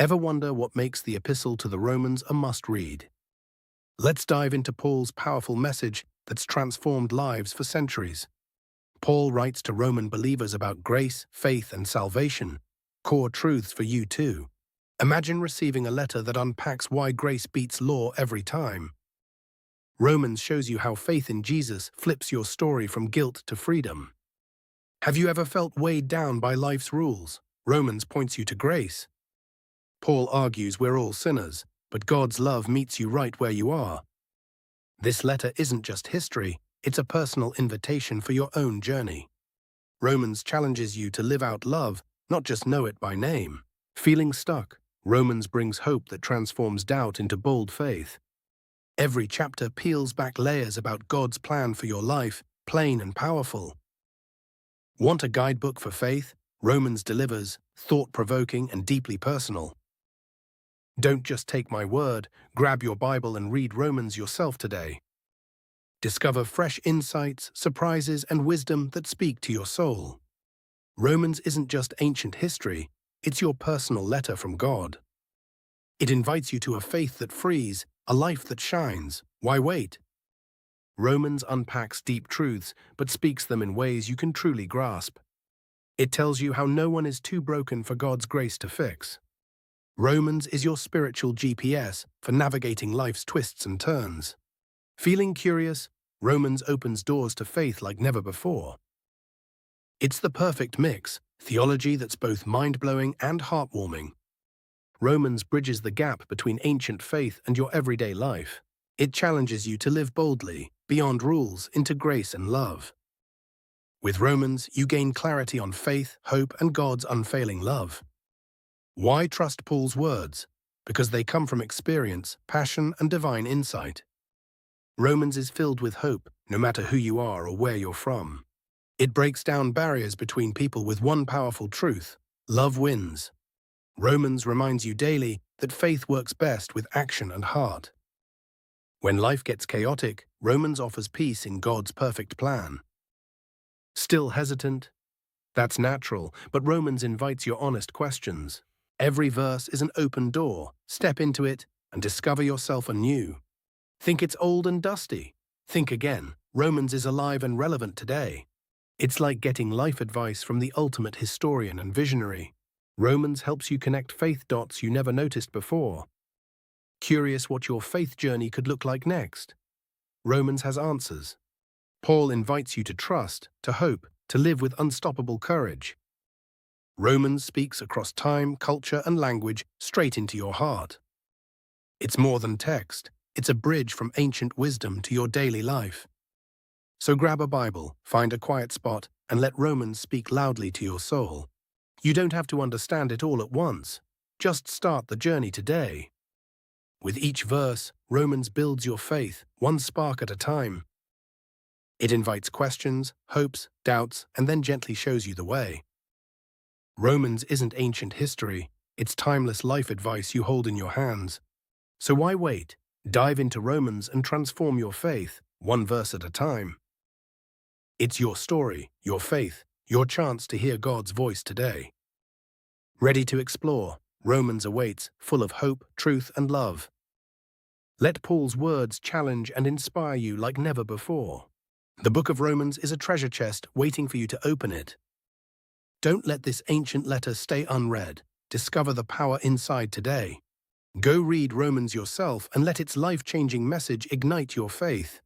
Ever wonder what makes the Epistle to the Romans a must-read? Let's dive into Paul's powerful message that's transformed lives for centuries. Paul writes to Roman believers about grace, faith, and salvation, core truths for you too. Imagine receiving a letter that unpacks why grace beats law every time. Romans shows you how faith in Jesus flips your story from guilt to freedom. Have you ever felt weighed down by life's rules? Romans points you to grace. Paul argues we're all sinners, but God's love meets you right where you are. This letter isn't just history, it's a personal invitation for your own journey. Romans challenges you to live out love, not just know it by name. Feeling stuck, Romans brings hope that transforms doubt into bold faith. Every chapter peels back layers about God's plan for your life, plain and powerful. Want a guidebook for faith? Romans delivers, thought-provoking and deeply personal. Don't just take my word, grab your Bible and read Romans yourself today. Discover fresh insights, surprises, and wisdom that speak to your soul. Romans isn't just ancient history, it's your personal letter from God. It invites you to a faith that frees, a life that shines. Why wait? Romans unpacks deep truths, but speaks them in ways you can truly grasp. It tells you how no one is too broken for God's grace to fix. Romans is your spiritual GPS for navigating life's twists and turns. Feeling curious? Romans opens doors to faith like never before. It's the perfect mix, theology that's both mind-blowing and heartwarming. Romans bridges the gap between ancient faith and your everyday life. It challenges you to live boldly, beyond rules, into grace and love. With Romans, you gain clarity on faith, hope, and God's unfailing love. Why trust Paul's words? Because they come from experience, passion, and divine insight. Romans is filled with hope, no matter who you are or where you're from. It breaks down barriers between people with one powerful truth: love wins. Romans reminds you daily that faith works best with action and heart. When life gets chaotic, Romans offers peace in God's perfect plan. Still hesitant? That's natural, but Romans invites your honest questions. Every verse is an open door. Step into it and discover yourself anew. Think it's old and dusty? Think again. Romans is alive and relevant today. It's like getting life advice from the ultimate historian and visionary. Romans helps you connect faith dots you never noticed before. Curious what your faith journey could look like next? Romans has answers. Paul invites you to trust, to hope, to live with unstoppable courage. Romans speaks across time, culture, and language straight into your heart. It's more than text. It's a bridge from ancient wisdom to your daily life. So grab a Bible, find a quiet spot, and let Romans speak loudly to your soul. You don't have to understand it all at once. Just start the journey today. With each verse, Romans builds your faith, one spark at a time. It invites questions, hopes, doubts, and then gently shows you the way. Romans isn't ancient history, it's timeless life advice you hold in your hands. So why wait? Dive into Romans and transform your faith, one verse at a time. It's your story, your faith, your chance to hear God's voice today. Ready to explore? Romans awaits, full of hope, truth, and love. Let Paul's words challenge and inspire you like never before. The book of Romans is a treasure chest waiting for you to open it. Don't let this ancient letter stay unread. Discover the power inside today. Go read Romans yourself and let its life-changing message ignite your faith.